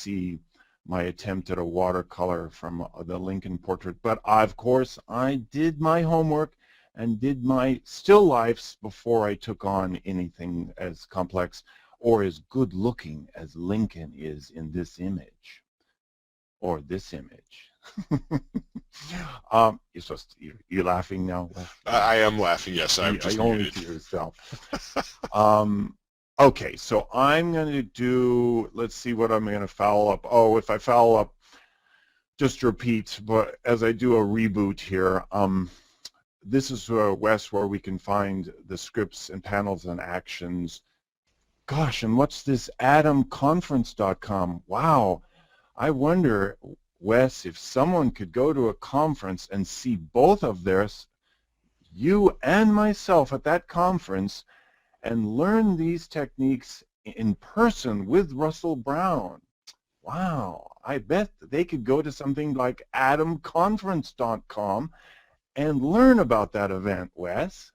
see my attempt at a watercolor from the Lincoln portrait. But of course, I did my homework and did my still lifes before I took on anything as complex or as good looking as Lincoln is in this image, or this image. You're laughing now? I am laughing, yes. I'm just only muted. to yourself. Okay, so I'm going to do, let's see what I'm going to foul up. Oh, if I foul up, just repeat, but as I do a reboot here, this is Wes, where we can find the scripts and panels and actions. Gosh, and what's this adamconference.com? Wow, I wonder, Wes, if someone could go to a conference and see both of theirs, you and myself at that conference, and learn these techniques in person with Russell Brown. Wow, I bet they could go to something like adamconference.com and learn about that event, Wes.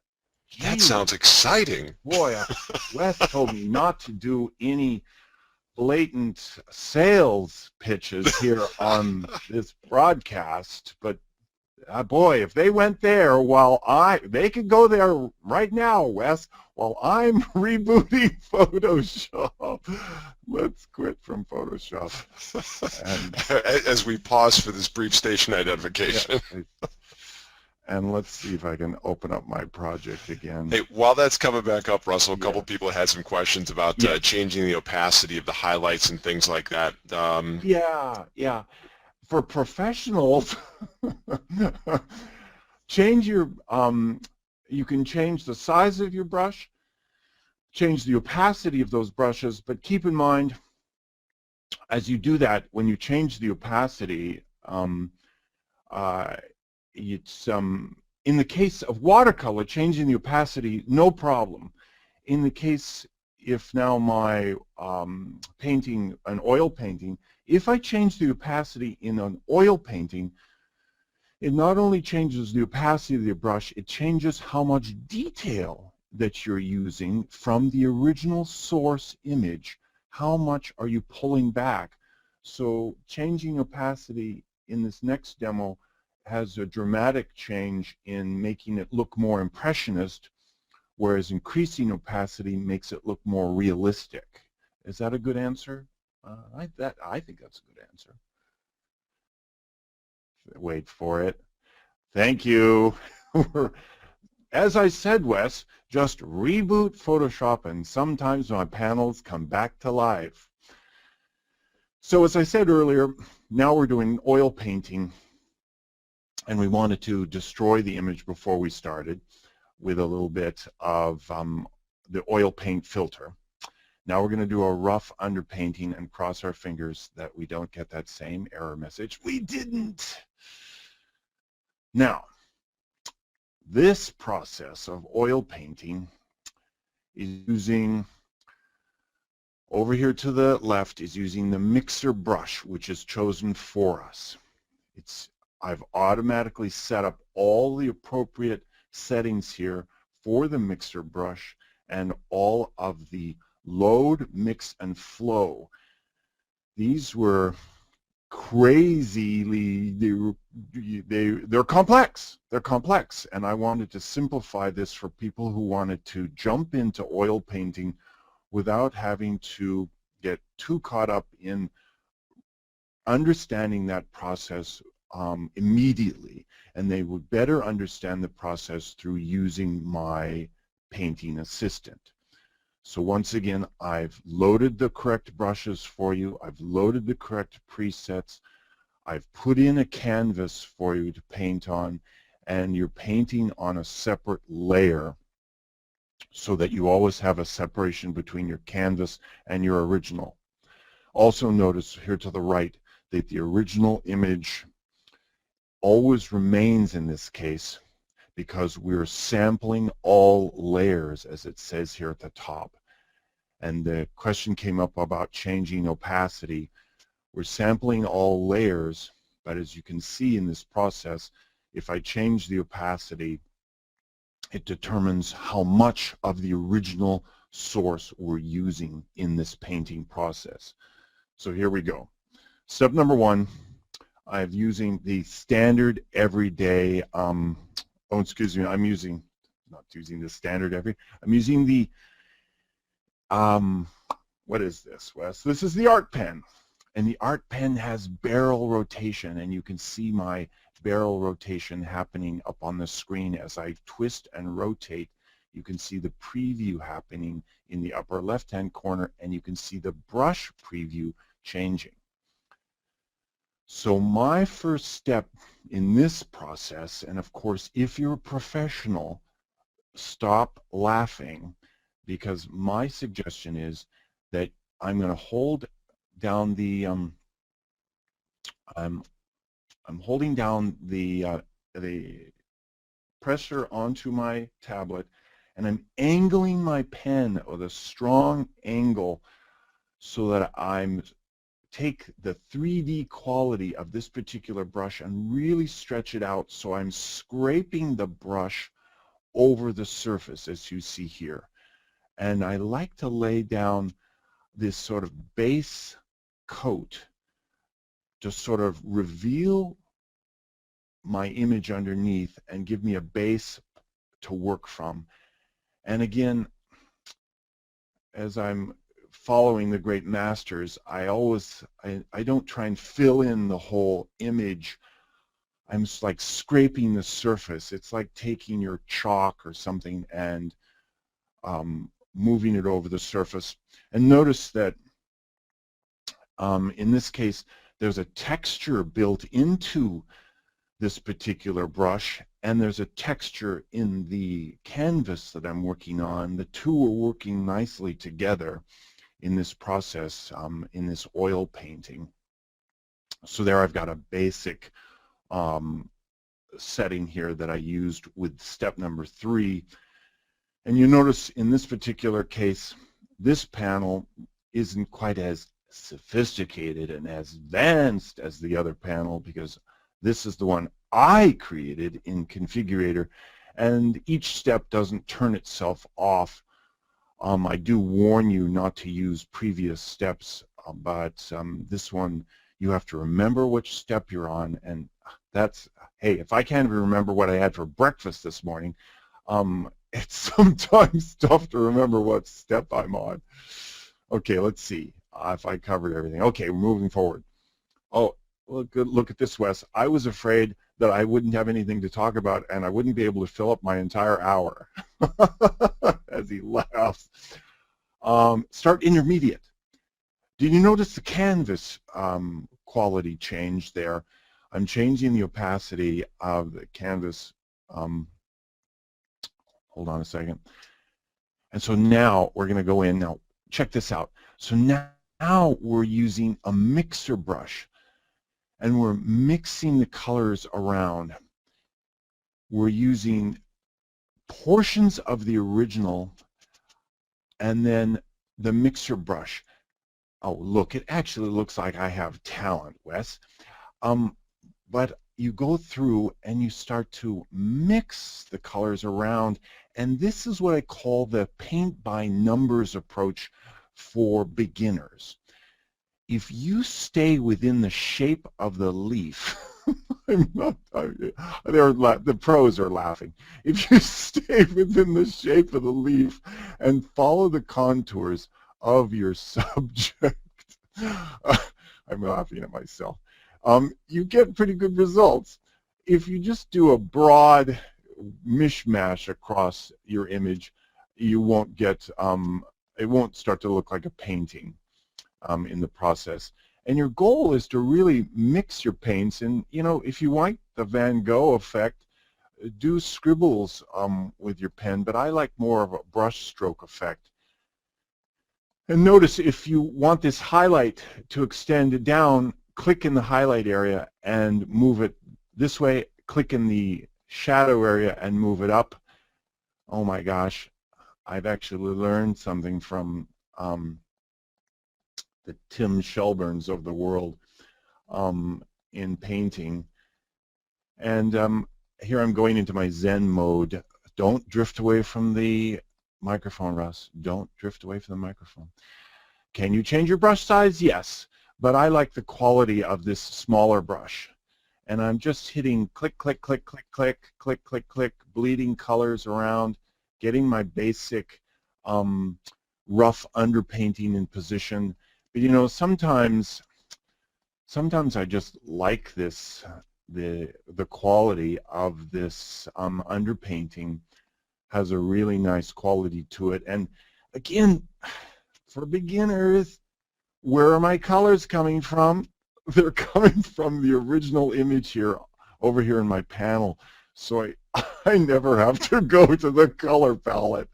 Gee, that sounds exciting. Boy, Wes told me not to do any blatant sales pitches here on this broadcast, but boy, if they went there they could go there right now, Wes, while I'm rebooting Photoshop. Let's quit from Photoshop. And as we pause for this brief station identification. Yeah, and let's see if I can open up my project again. Hey, while that's coming back up, Russell, a couple people had some questions about changing the opacity of the highlights and things like that. Yeah. For professionals, change your, you can change the size of your brush, change the opacity of those brushes, but keep in mind, as you do that, when you change the opacity, it's, in the case of watercolor, changing the opacity, no problem. In the case, if now my painting, an oil painting, if I change the opacity in an oil painting, it not only changes the opacity of the brush, it changes how much detail that you're using from the original source image. How much are you pulling back? So changing opacity in this next demo has a dramatic change in making it look more impressionist, whereas increasing opacity makes it look more realistic. Is that a good answer? I think that's a good answer. Wait for it. Thank you. As I said, Wes, just reboot Photoshop and sometimes my panels come back to life. So as I said earlier, now we're doing oil painting, and we wanted to destroy the image before we started with a little bit of the oil paint filter. Now we're going to do a rough underpainting and cross our fingers that we don't get that same error message. We didn't. Now, this process of oil painting is using, over here to the left, is using the mixer brush, which is chosen for us. I've automatically set up all the appropriate settings here for the mixer brush and all of the load, mix, and flow. These were crazily, they're complex. They're complex, and I wanted to simplify this for people who wanted to jump into oil painting without having to get too caught up in understanding that process immediately, and they would better understand the process through using my painting assistant. So once again, I've loaded the correct brushes for you. I've loaded the correct presets. I've put in a canvas for you to paint on, and you're painting on a separate layer so that you always have a separation between your canvas and your original. Also notice here to the right that the original image always remains in this case because we're sampling all layers, as it says here at the top. And the question came up about changing opacity. We're sampling all layers, but as you can see in this process, if I change the opacity, it determines how much of the original source we're using in this painting process. So here we go. Step number one, I'm using the standard everyday, oh, excuse me, I'm using, not using the standard I'm using the, what is this, Wes? This is the art pen. And the art pen has barrel rotation, and you can see my barrel rotation happening up on the screen as I twist and rotate. You can see the preview happening in the upper left-hand corner, and you can see the brush preview changing. So my first step in this process, and of course, if you're a professional, stop laughing, because my suggestion is that I'm going to hold down the I'm holding down the pressure onto my tablet, and I'm angling my pen with a strong angle so that I'm take the 3D quality of this particular brush and really stretch it out, so I'm scraping the brush over the surface as you see here. And I like to lay down this sort of base coat to sort of reveal my image underneath and give me a base to work from. And again, as I'm following the great masters, I don't try and fill in the whole image. I'm just like scraping the surface. It's like taking your chalk or something and moving it over the surface. And notice that in this case, there's a texture built into this particular brush, and there's a texture in the canvas that I'm working on. The two are working nicely together in this process, in this oil painting. So there I've got a basic setting here that I used with step number 3. And you notice in this particular case, this panel isn't quite as sophisticated and as advanced as the other panel, because this is the one I created in Configurator, and each step doesn't turn itself off. I do warn you not to use previous steps, but this one you have to remember which step you're on, and that's, hey, if I can't even remember what I had for breakfast this morning, it's sometimes tough to remember what step I'm on. Okay, let's see if I covered everything. Okay, we're moving forward. Oh, look at this, Wes. I was afraid that I wouldn't have anything to talk about and I wouldn't be able to fill up my entire hour. As he laughs. Start intermediate. Did you notice the canvas quality change there? I'm changing the opacity of the canvas. Hold on a second. And so now we're going to go in. Now, check this out. So now we're using a mixer brush, and we're mixing the colors around. We're using portions of the original and then the mixer brush. Oh, look, it actually looks like I have talent, Wes. But you go through and you start to mix the colors around, and this is what I call the paint by numbers approach for beginners. If you stay within the shape of the leaf, the pros are laughing. If you stay within the shape of the leaf and follow the contours of your subject, I'm laughing at myself, you get pretty good results. If you just do a broad mishmash across your image, you won't get, it won't start to look like a painting in the process. And your goal is to really mix your paints, and you know, if you want the Van Gogh effect, do scribbles with your pen, but I like more of a brush stroke effect. And notice, if you want this highlight to extend down, click in the highlight area and move it this way, click in the shadow area and move it up. Oh my gosh, I've actually learned something from the Tim Shelburnes of the world in painting. And here I'm going into my Zen mode. Don't drift away from the microphone, Russ. Don't drift away from the microphone. Can you change your brush size? Yes. but I like the quality of this smaller brush. And I'm just hitting click, click, click, click, click, click, click, click, bleeding colors around, getting my basic rough underpainting in position. But you know, sometimes I just like this, the quality of this underpainting has a really nice quality to it. And again, for beginners, where are my colors coming from? They're coming from the original image here, over here in my panel. So I never have to go to the color palette.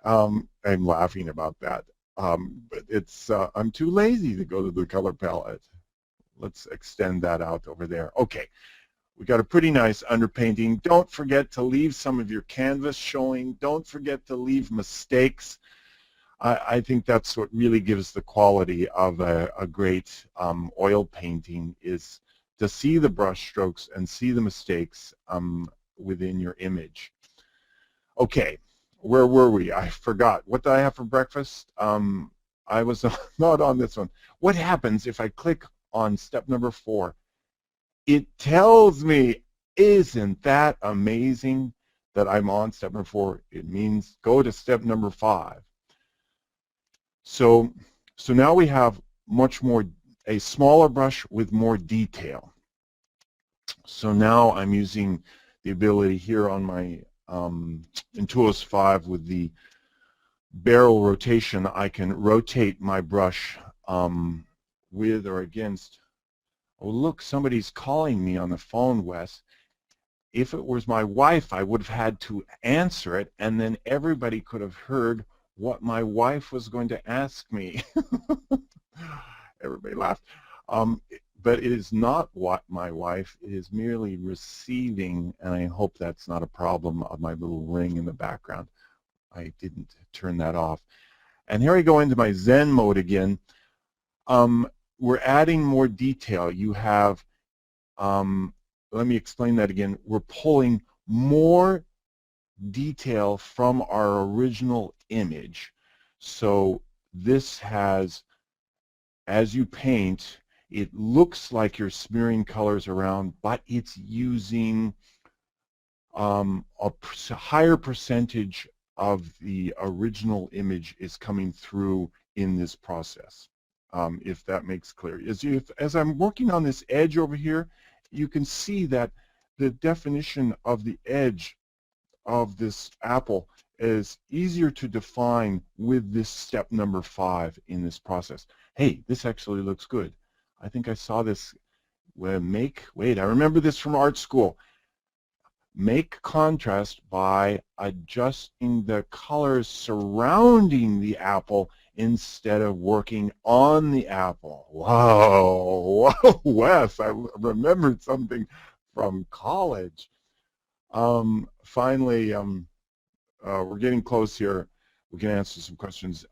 I'm laughing about that. But it's, I'm too lazy to go to the color palette. Let's extend that out over there. Okay, we got a pretty nice underpainting. Don't forget to leave some of your canvas showing. Don't forget to leave mistakes. I think that's what really gives the quality of a great oil painting, is to see the brush strokes and see the mistakes within your image. Okay, where were we? I forgot. What did I have for breakfast? I was not on this one. What happens if I click on step number 4? It tells me, isn't that amazing that I'm on step number 4? It means go to step number 5. So now we have much more, a smaller brush with more detail. So now I'm using the ability here on my Intuos 5 with the barrel rotation. I can rotate my brush with or against. Oh, look, somebody's calling me on the phone, Wes. If it was my wife, I would have had to answer it, and then everybody could have heard what my wife was going to ask me. Everybody laughed. But it is not what my wife, it is merely receiving, and I hope that's not a problem of my little ring in the background. I didn't turn that off. And here I go into my Zen mode again. We're adding more detail. You have, let me explain that again. We're pulling more detail from our original image. So this has, as you paint, it looks like you're smearing colors around, but it's using a higher percentage of the original image is coming through in this process, if that makes clear. As I'm working on this edge over here, you can see that the definition of the edge of this apple is easier to define with this step number 5 in this process. Hey, this actually looks good. I think I saw this. Wait, I remember this from art school. Make contrast by adjusting the colors surrounding the apple instead of working on the apple. Whoa, whoa, Wes, I remembered something from college. Finally, we're getting close here. We can answer some questions.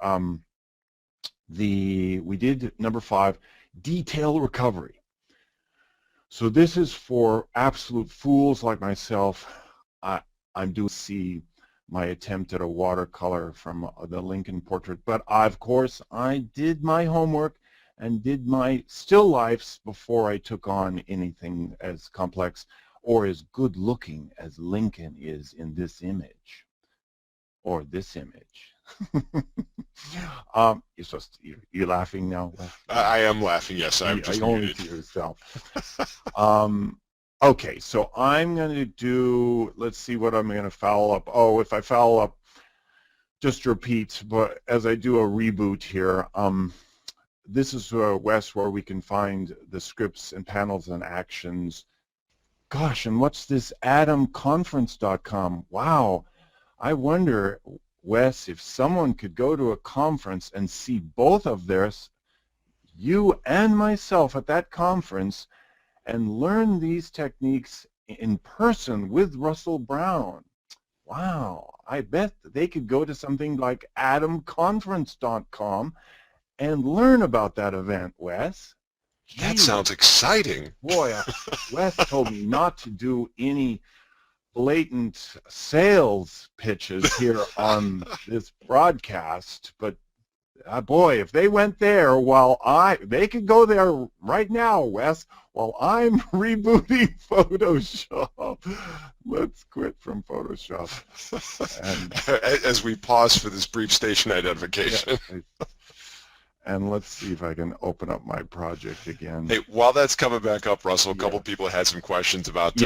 We did number 5, detail recovery. So this is for absolute fools like myself. I'm doing my attempt at a watercolor from the Lincoln portrait, but of course I did my homework and did my still lifes before I took on anything as complex or as good looking as Lincoln is in this image, or this image. You're laughing now? I am laughing, yes. I'm just only muted. to yourself. Okay, so I'm going to do, let's see what I'm going to foul up. Oh, if I foul up, just repeat, but as I do a reboot here, this is Wes, where we can find the scripts and panels and actions. Gosh, and what's this adamconference.com? Wow, I wonder, Wes, if someone could go to a conference and see both of theirs, you and myself at that conference, and learn these techniques in person with Russell Brown. Wow, I bet they could go to something like adamconference.com and learn about that event, Wes. Gee, that sounds exciting. Boy, Wes told me not to do any blatant sales pitches here on this broadcast, but boy, if they went there they could go there right now, Wes, while I'm rebooting Photoshop. Let's quit from Photoshop. As we pause for this brief station identification. Yeah, and let's see if I can open up my project again. Hey, while that's coming back up, Russell, a couple people had some questions about